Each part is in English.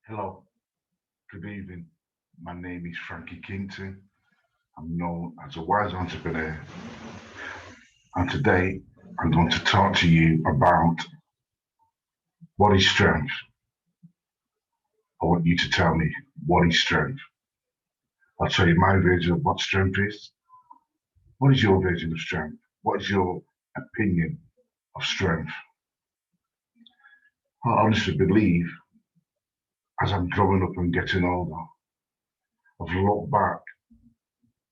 Hello, good evening. My name is Frankie Kington. I'm known as a wise entrepreneur, and today I'm going to talk to you about what is strength. I want you to tell me what is strength. I'll tell you my version of what strength is. What is your version of strength? What is your opinion of strength? I honestly believe as I'm growing up and getting older, I've looked back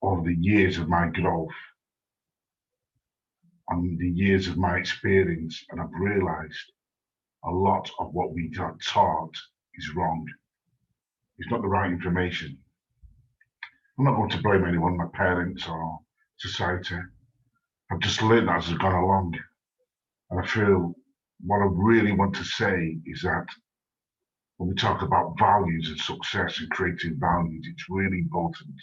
over the years of my growth and the years of my experience, and I've realized a lot of what we got taught is wrong. It's not the right information. I'm not going to blame anyone, my parents or society. I've just learned that as I've gone along. And I feel what I really want to say is that when we talk about values and success and creating values, it's really important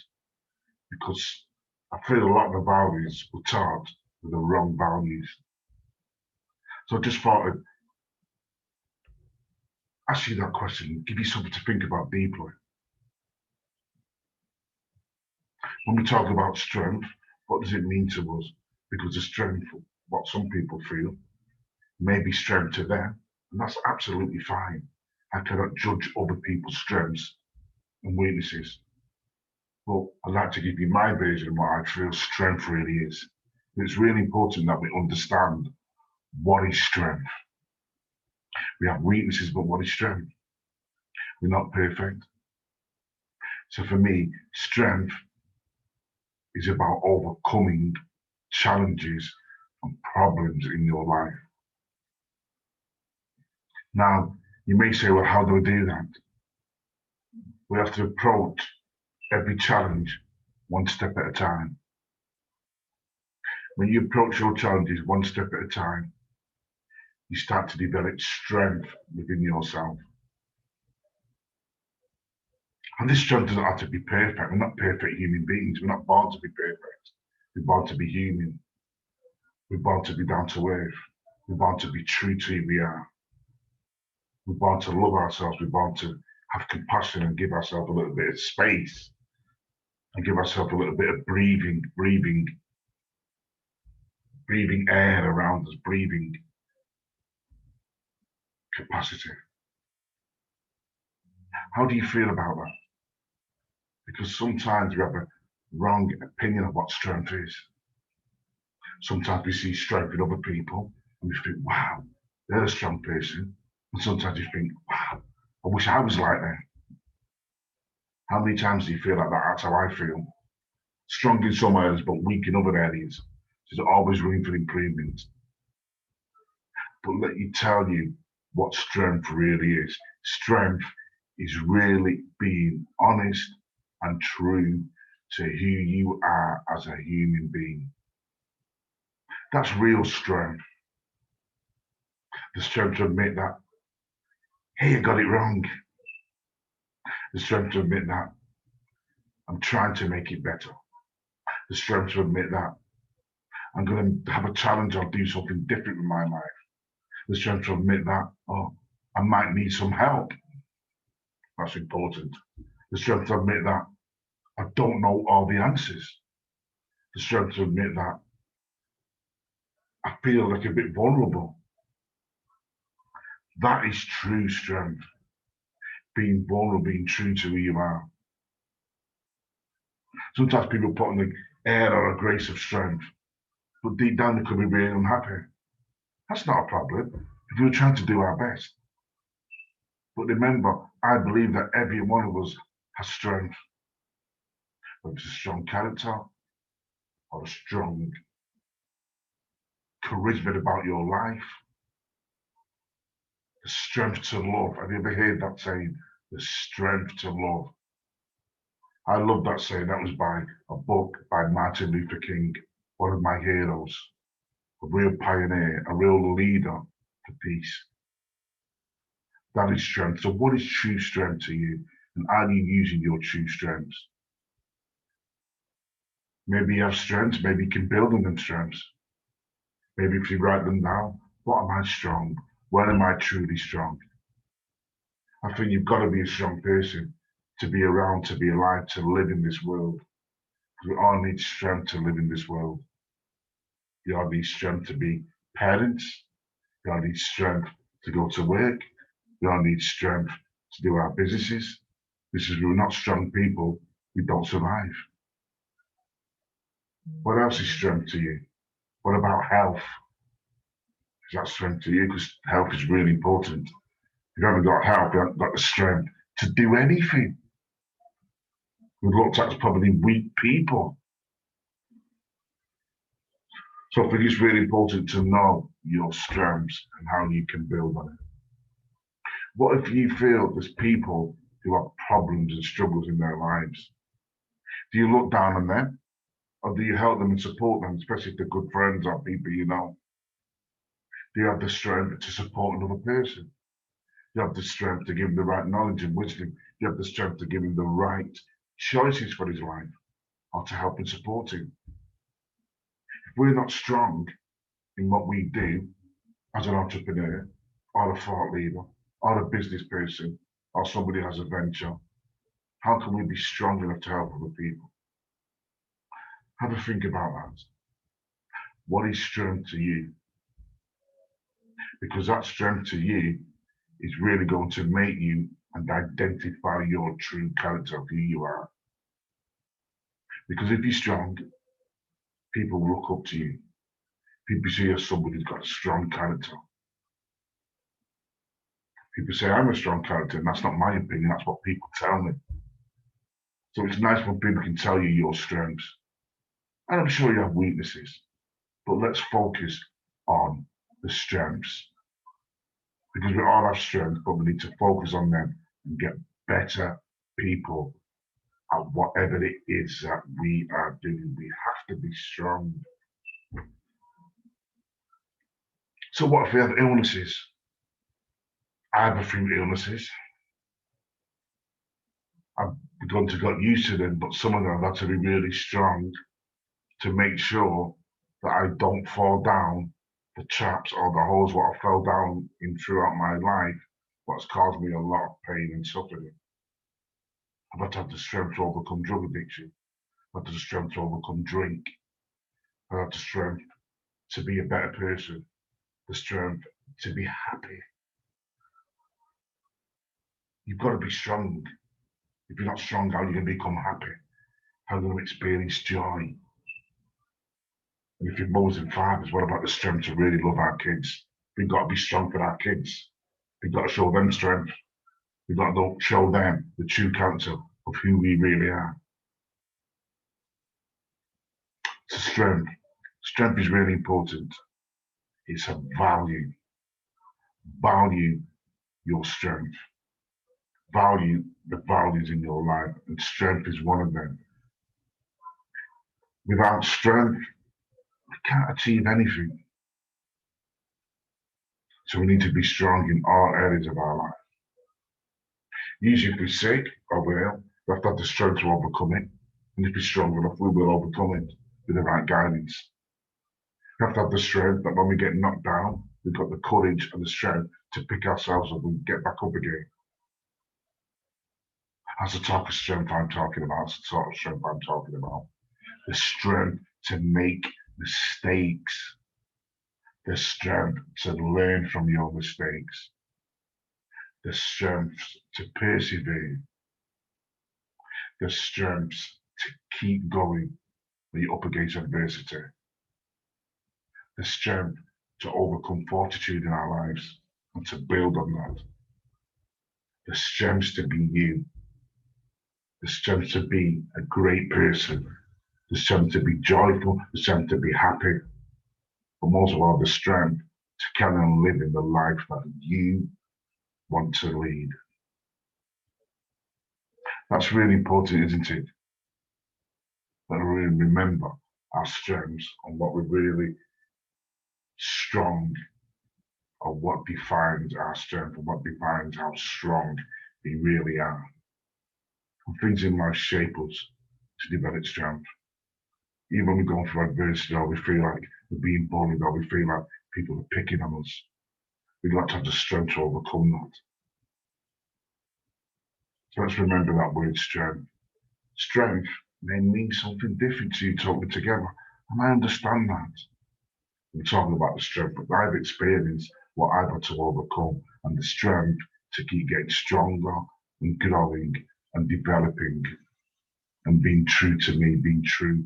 because I feel a lot of the values were taught with the wrong values. So I just thought I'd ask you that question, give you something to think about deeply. When we talk about strength, what does it mean to us? Because the strength, what some people feel, may be strength to them, and that's absolutely fine. I cannot judge other people's strengths and weaknesses. But I'd like to give you my version of what I feel strength really is. It's really important that we understand what is strength. We have weaknesses, but what is strength? We're not perfect. So for me, strength is about overcoming challenges and problems in your life. Now, you may say, well, how do I do that? We have to approach every challenge one step at a time. When you approach your challenges one step at a time, you start to develop strength within yourself. And this strength doesn't have to be perfect. We're not perfect human beings. We're not born to be perfect. We're born to be human. We're born to be down to earth. We're born to be true to who we are. We're born to love ourselves. We're born to have compassion and give ourselves a little bit of space and give ourselves a little bit of breathing air around us, breathing capacity. How do you feel about that? Because sometimes we have a wrong opinion of what strength is. Sometimes we see strength in other people and we think, wow, they're a strong person. And sometimes you think, wow, I wish I was like that. How many times do you feel like that? That's how I feel. Strong in some areas, but weak in other areas. There's always room for improvement. But let me tell you what strength really is. Strength is really being honest and true to who you are as a human being. That's real strength. The strength to admit that, hey, I got it wrong. The strength to admit that I'm trying to make it better. The strength to admit that I'm going to have a challenge or do something different with my life. The strength to admit that, oh, I might need some help. That's important. The strength to admit that I don't know all the answers. The strength to admit that I feel like a bit vulnerable. That is true strength. Being vulnerable, being true to who you are. Sometimes people put on the air or a grace of strength, but deep down they could be really unhappy. That's not a problem if we're trying to do our best. But remember, I believe that every one of us has strength. Whether it's a strong character or a strong charisma about your life, the strength to love. Have you ever heard that saying? The strength to love. I love that saying. That was by a book by Martin Luther King, one of my heroes, a real pioneer, a real leader for peace. That is strength. So what is true strength to you? And are you using your true strengths? Maybe you have strengths, maybe you can build on them strengths. Maybe if you write them down, what am I strong? Where am I truly strong? I think you've got to be a strong person to be around, to be alive, to live in this world. We all need strength to live in this world. You all need strength to be parents. You all need strength to go to work. We all need strength to do our businesses. This is, we're not strong people, we don't survive. What else is strength to you? What about health? Is that strength to you? Because health is really important. If you haven't got health, you haven't got the strength to do anything. We're looked at as probably weak people. So I think it's really important to know your strengths and how you can build on it. What if you feel there's people who have problems and struggles in their lives? Do you look down on them? Or do you help them and support them, especially if they're good friends or people you know? Do you have the strength to support another person? Do you have the strength to give him the right knowledge and wisdom? Do you have the strength to give him the right choices for his life or to help and support him? If we're not strong in what we do as an entrepreneur or a thought leader or a business person or somebody who has a venture, how can we be strong enough to help other people? Have a think about that. What is strength to you? Because that strength to you is really going to make you and identify your true character of who you are. Because if you're strong, people will look up to you. People see you as somebody who's got a strong character. People say, I'm a strong character, and that's not my opinion, that's what people tell me. So it's nice when people can tell you your strengths. And I'm sure you have weaknesses, but let's focus on the strengths. Because we all have strengths, but we need to focus on them and get better people at whatever it is that we are doing. We have to be strong. So what if we have illnesses? I have a few illnesses. I've begun to get used to them, but some of them I've had to be really strong to make sure that I don't fall down the traps or the holes what I fell down in throughout my life, what's caused me a lot of pain and suffering. I've had to have the strength to overcome drug addiction. I've had the strength to overcome drink. I've had the strength to be a better person. The strength to be happy. You've got to be strong. If you're not strong, how are you going to become happy? How are you going to experience joy? And if you're mothers and fathers, what about the strength to really love our kids? We've got to be strong for our kids. We've got to show them strength. We've got to show them the true character of who we really are. So strength. Strength is really important. It's a value. Value your strength. Value the values in your life, and strength is one of them. Without strength, we can't achieve anything. So we need to be strong in all areas of our life. Usually if we're sick or we're ill, we have to have the strength to overcome it. And if we're strong enough, we will overcome it with the right guidance. We have to have the strength that when we get knocked down, we've got the courage and the strength to pick ourselves up and get back up again. That's the type of strength I'm talking about. That's the sort of strength I'm talking about. The strength to make mistakes. The strength to learn from your mistakes. The strength to persevere. The strength to keep going when you're up against adversity. The strength to overcome fortitude in our lives and to build on that. The strength to be you. The strength to be a great person. The strength to be joyful. The strength to be happy. But most of all, the strength to carry on living the life that you want to lead. That's really important, isn't it? That we really remember our strengths and what we're really strong, or what defines our strength and what defines how strong we really are. And things in life shape us to develop strength. Even when we're going through adversity or we feel like we're being bullied or we feel like people are picking on us, we've got to have the strength to overcome that. So let's remember that word strength. Strength may mean something different to you totally together. And I understand that. We're talking about the strength, but I've experienced what I've had to overcome and the strength to keep getting stronger and growing and developing and being true to me, being true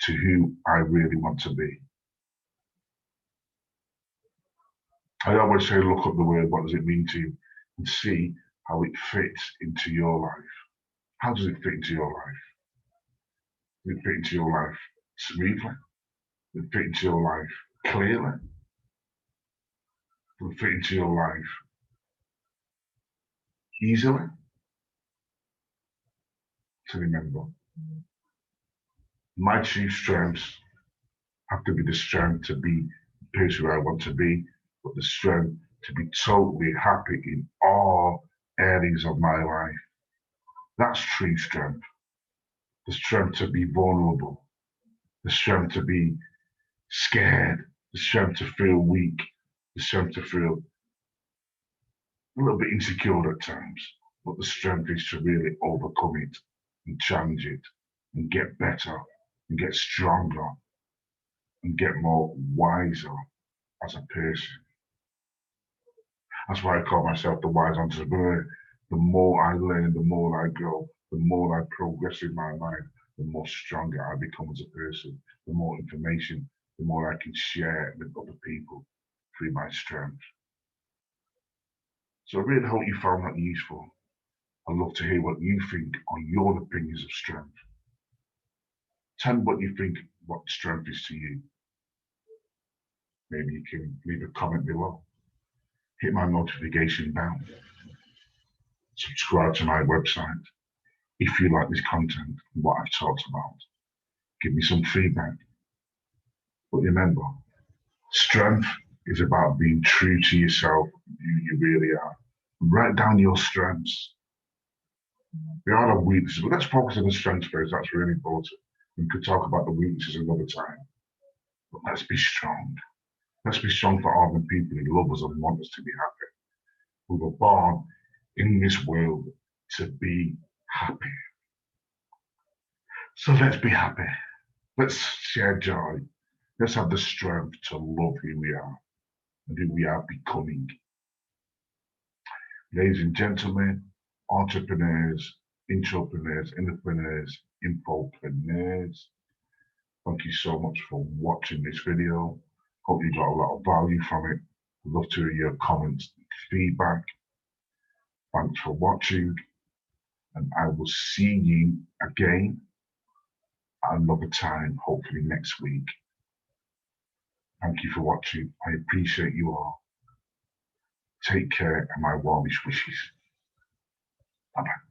to who I really want to be. I always say, look up the word, what does it mean to you? And see how it fits into your life. How does it fit into your life? Does it fit into your life smoothly? Does it fit into your life clearly? Does it fit into your life easily? To remember, my chief strengths have to be the strength to be the person who I want to be, but the strength to be totally happy in all areas of my life. That's true strength. The strength to be vulnerable, the strength to be scared, the strength to feel weak, the strength to feel a little bit insecure at times, but the strength is to really overcome it and challenge it and get better and get stronger and get more wiser as a person. That's why I call myself the wise entrepreneur. The more I learn, the more I grow, the more I progress in my life, the more stronger I become as a person, the more information, the more I can share with other people through my strength. So I really hope you found that useful. I'd love to hear what you think on your opinions of strength. Tell me what you think, what strength is to you. Maybe you can leave a comment below. Hit my notification bell. Subscribe to my website. If you like this content and what I've talked about, give me some feedback. But remember, strength is about being true to yourself, who you really are. Write down your strengths. We all have weaknesses, but let's focus on the strengths first. That's really important. We could talk about the weaknesses another time. But let's be strong. Let's be strong for all the people who love us and want us to be happy. We were born in this world to be happy. So let's be happy. Let's share joy. Let's have the strength to love who we are and who we are becoming. Ladies and gentlemen, entrepreneurs, intrapreneurs, entrepreneurs, infopreneurs, thank you so much for watching this video. Hope you got a lot of value from it. I'd love to hear your comments and feedback. Thanks for watching, and I will see you again at another time, hopefully next week. Thank you for watching. I appreciate you all. Take care and my warmest wishes. Bye-bye.